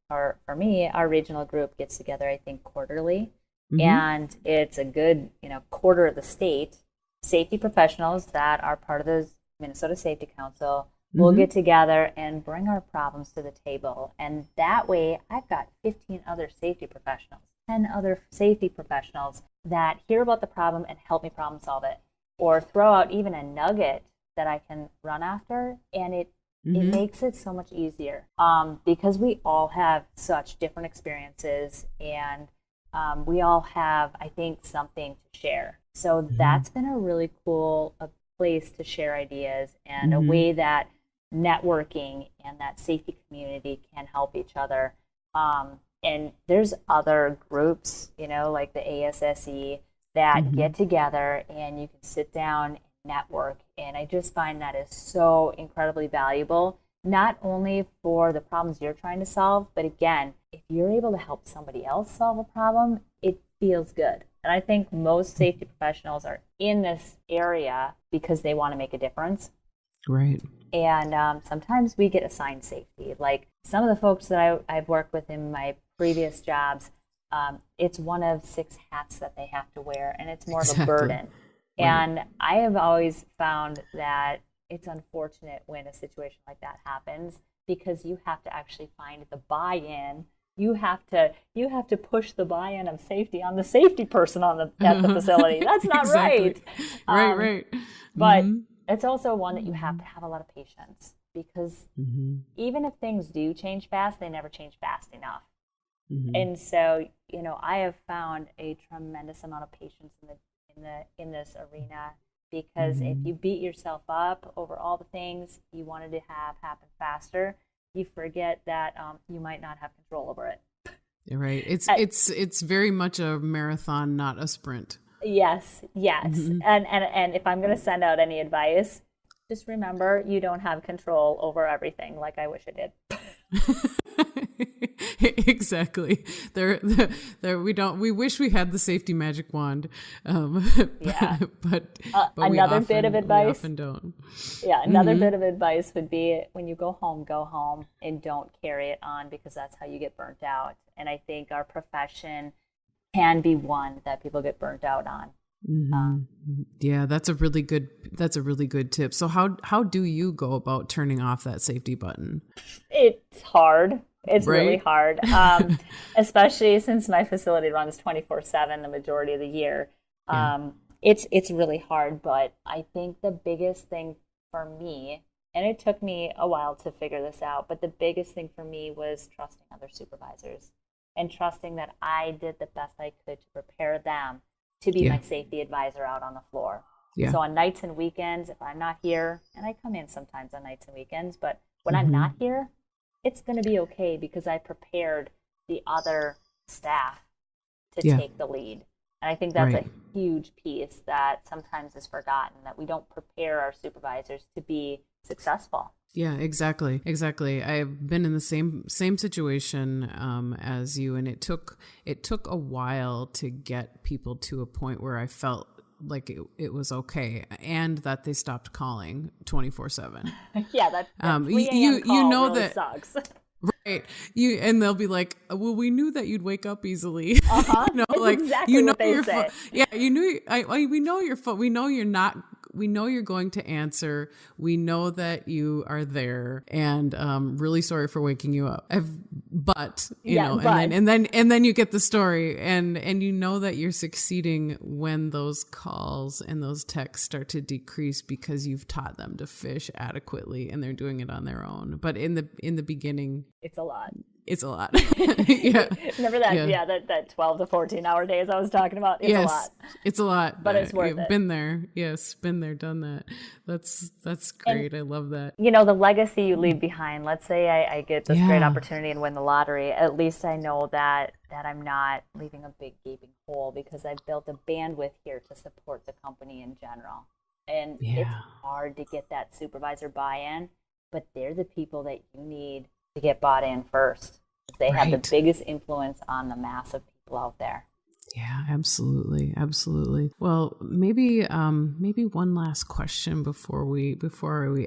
for me, our regional group gets together, I think, quarterly. And it's a good, quarter of the state. Safety professionals that are part of the Minnesota Safety Council will get together and bring our problems to the table. And that way, I've got 15 other safety professionals, 10 other safety professionals that hear about the problem and help me problem solve it, or throw out even a nugget that I can run after. And it makes it so much easier because we all have such different experiences, and we all have, I think, something to share. So that's been a really cool place to share ideas and a way that networking and that safety community can help each other. And there's other groups, like the ASSE that get together and you can sit down and network. And I just find that is so incredibly valuable, not only for the problems you're trying to solve, but again, if you're able to help somebody else solve a problem, it feels good. And I think most safety professionals are in this area because they want to make a difference. Right. And sometimes we get assigned safety. Like some of the folks that I've worked with in my previous jobs, it's one of 6 hats that they have to wear, and it's more of a burden. Right. And I have always found that it's unfortunate when a situation like that happens because you have to actually find the buy-in. You have to push the buy-in of safety on the safety person at the facility. That's not right. Right. But it's also one that you have to have a lot of patience because even if things do change fast, they never change fast enough. And so, I have found a tremendous amount of patience in this arena because if you beat yourself up over all the things you wanted to have happen faster, you forget that you might not have control over it. Right. It's very much a marathon, not a sprint. Yes, yes. Mm-hmm. And if I'm going to send out any advice, just remember you don't have control over everything like I wish I did. Exactly. We wish we had the safety magic wand. Yeah. But Another bit of advice. We often don't. Yeah, another bit of advice would be when you go home and don't carry it on, because that's how you get burnt out. And I think our profession can be one that people get burnt out on. Yeah, that's a really good tip. So how do you go about turning off that safety button? It's hard. It's Right? really hard, especially since my facility runs 24/7 the majority of the year. Yeah. It's really hard, but I think the biggest thing for me, and it took me a while to figure this out, but the biggest thing for me was trusting other supervisors and trusting that I did the best I could to prepare them to be my safety advisor out on the floor. Yeah. So on nights and weekends, if I'm not here, and I come in sometimes on nights and weekends, but when I'm not here, it's going to be okay because I prepared the other staff to take the lead. And I think that's a huge piece that sometimes is forgotten, that we don't prepare our supervisors to be successful. Yeah, exactly. I've been in the same situation as you, and it took a while to get people to a point where I felt like it was okay, and that they stopped calling 24/7. Yeah, that 3 a.m. call you know really that sucks. Right. And they'll be like, well, we knew that you'd wake up easily. It's like exactly what they your say. Yeah, you knew we know your phone. We know you're not, we know you're going to answer. We know that you are there, and really sorry for waking you up. But you know, and then you get the story, and you know that you're succeeding when those calls and those texts start to decrease because you've taught them to fish adequately and they're doing it on their own. But in the beginning, it's a lot. Yeah. Remember that? Yeah, that 12 to 14 hour days I was talking about. It's a lot. It's a lot. But it's worth it. Been there. Yes. Been there, done that. That's great. I love that. You know, the legacy you leave behind. Let's say I get this great opportunity and win the lottery. At least I know that I'm not leaving a big gaping hole, because I've built a bandwidth here to support the company in general. And it's hard to get that supervisor buy-in, but they're the people that you need to get bought in first. They have the biggest influence on the mass of people out there. Yeah, absolutely. Well, maybe one last question before we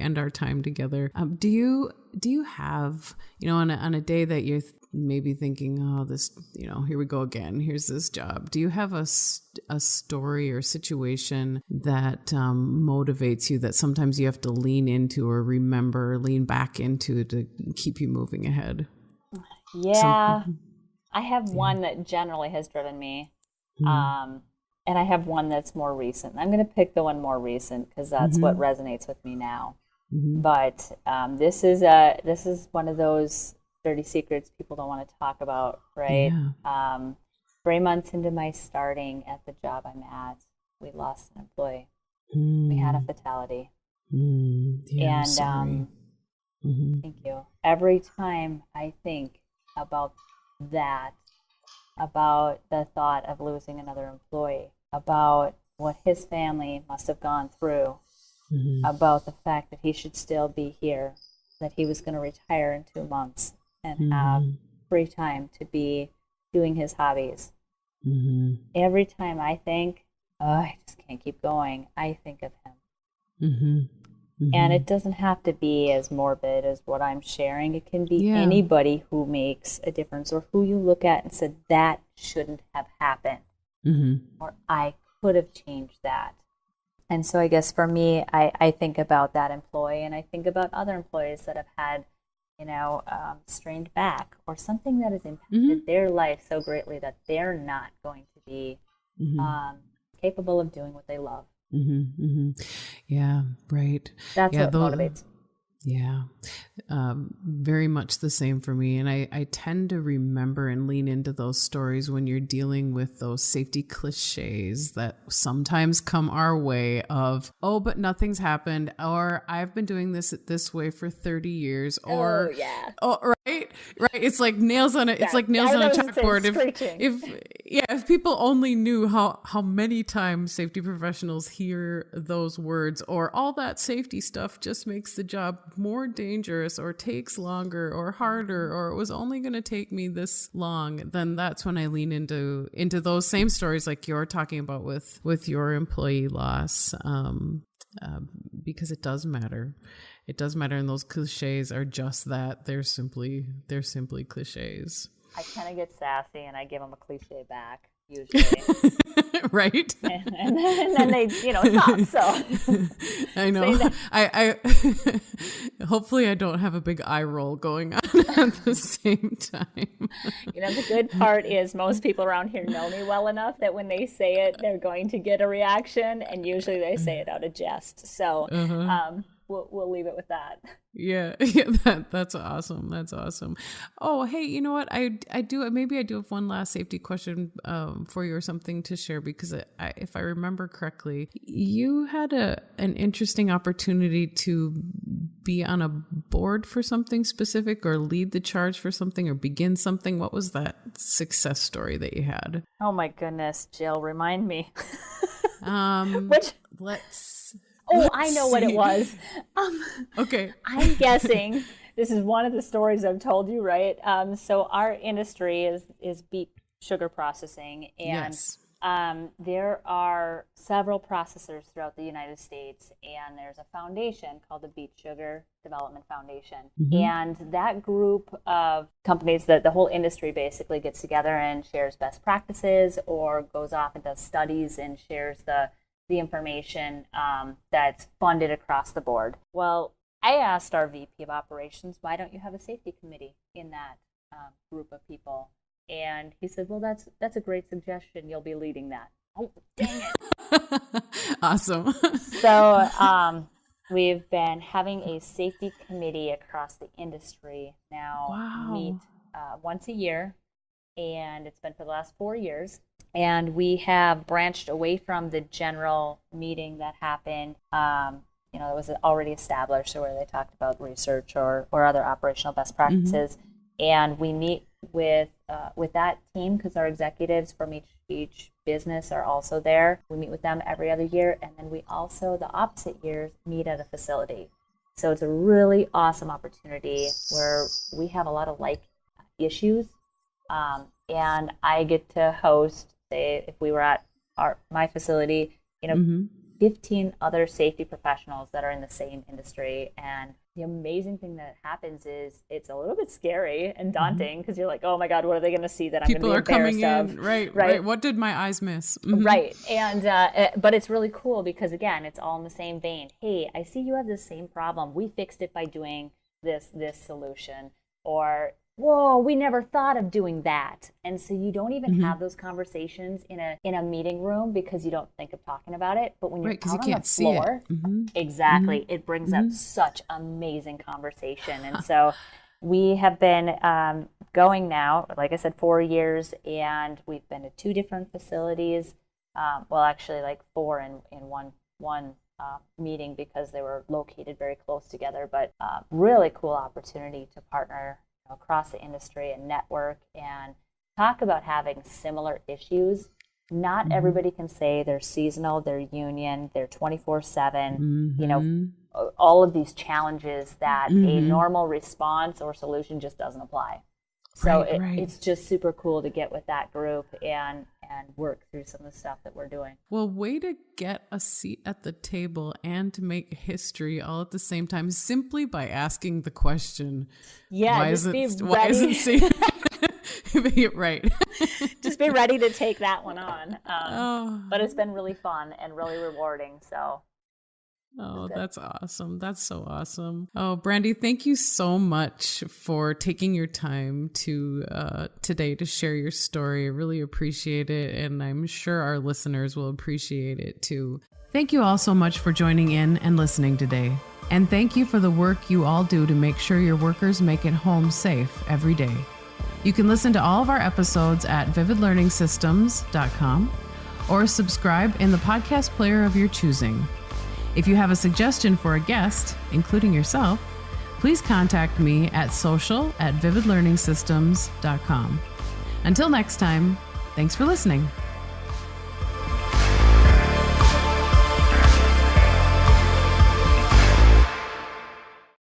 end our time together. Do you have, on a day that you're maybe thinking, oh, this, here we go again, here's this job. Do you have a story or situation that motivates you, that sometimes you have to lean into or lean back into to keep you moving ahead? Yeah, I have one that generally has driven me. And I have one that's more recent. I'm going to pick the one more recent because that's what resonates with me now. But this is one of those dirty secrets people don't want to talk about, right? Yeah. 3 months into my starting at the job I'm at, we lost an employee. We had a fatality. Yeah, and sorry. Thank you. Every time I think about that, about the thought of losing another employee, about what his family must have gone through, about the fact that he should still be here, that he was going to retire in 2 months and have free time to be doing his hobbies. Every time I think, oh, I just can't keep going, I think of him. And it doesn't have to be as morbid as what I'm sharing. It can be anybody who makes a difference, or who you look at and said, that shouldn't have happened, or I could have changed that. And so I guess for me, I think about that employee, and I think about other employees that have had, strained back, or something that has impacted their life so greatly that they're not going to be capable of doing what they love. Yeah, right. That's what motivates. Yeah, very much the same for me. And I tend to remember and lean into those stories when you're dealing with those safety cliches that sometimes come our way of, oh, but nothing's happened, or I've been doing this way for 30 years, or, right, Right. It's like nails on a, it's like nails on a chalkboard. If people only knew how many times safety professionals hear those words, or all that safety stuff just makes the job more dangerous or takes longer or harder, or it was only going to take me this long, then that's when I lean into those same stories like you're talking about with your employee loss. Because it does matter. It does matter, and those cliches are just that. They're simply cliches. I kind of get sassy and I give them a cliche back usually. Right. And then they, stop. So I know. I hopefully I don't have a big eye roll going on at the same time. The good part is most people around here know me well enough that when they say it, they're going to get a reaction, and usually they say it out of jest. So we'll leave it with that. Yeah, that's awesome. That's awesome. Oh, hey, you know what? I do have one last safety question for you, or something to share, because if I remember correctly, you had an interesting opportunity to be on a board for something specific, or lead the charge for something, or begin something. What was that success story that you had? Oh my goodness, Jill, remind me. I know what it was. Okay. I'm guessing this is one of the stories I've told you, right? So our industry is beet sugar processing, and yes. There are several processors throughout the United States, and there's a foundation called the Beet Sugar Development Foundation. Mm-hmm. And that group of companies, the whole industry basically gets together and shares best practices, or goes off and does studies and shares the information that's funded across the board. Well, I asked our VP of operations, why don't you have a safety committee in that group of people? And he said, well, that's a great suggestion. You'll be leading that. Oh, dang it. Awesome. So we've been having a safety committee across the industry now. Wow. Meet once a year, and it's been for the last 4 years. And we have branched away from the general meeting that happened, that was already established, or where they talked about research or other operational best practices. Mm-hmm. And we meet with that team, because our executives from each business are also there. We meet with them every other year, and then we also, the opposite years, meet at a facility. So it's a really awesome opportunity where we have a lot of like issues, and I get to host, say, if we were at my facility, 15 other safety professionals that are in the same industry. And the amazing thing that happens is it's a little bit scary and daunting, because you're like, oh my God, what are they going to see that I'm going to be embarrassed of? People are coming in, right. What did my eyes miss? Mm-hmm. Right. And but it's really cool, because again, it's all in the same vein. Hey, I see you have this same problem. We fixed it by doing this solution. Or, whoa, we never thought of doing that. And so you don't even have those conversations in a meeting room, because you don't think of talking about it. But when you're out on the floor, exactly, it brings up such amazing conversation. And so we have been going now, like I said, 4 years, and we've been to 2 different facilities. Well, actually, like 4 in one meeting, because they were located very close together. But really cool opportunity to partner across the industry and network and talk about having similar issues. Not everybody can say they're seasonal, they're union, they're 24/7, all of these challenges that a normal response or solution just doesn't apply. So it's just super cool to get with that group and work through some of the stuff that we're doing. Well, way to get a seat at the table and to make history all at the same time, simply by asking the question. Yeah, why just is be ready. Right. Just be ready to take that one on. But it's been really fun and really rewarding. So. Oh, that's awesome. That's so awesome. Oh, Brandy, thank you so much for taking your time today to share your story. I really appreciate it, and I'm sure our listeners will appreciate it too. Thank you all so much for joining in and listening today. And thank you for the work you all do to make sure your workers make it home safe every day. You can listen to all of our episodes at vividlearningsystems.com or subscribe in the podcast player of your choosing. If you have a suggestion for a guest, including yourself, please contact me at social@vividlearningsystems.com. Until next time, thanks for listening.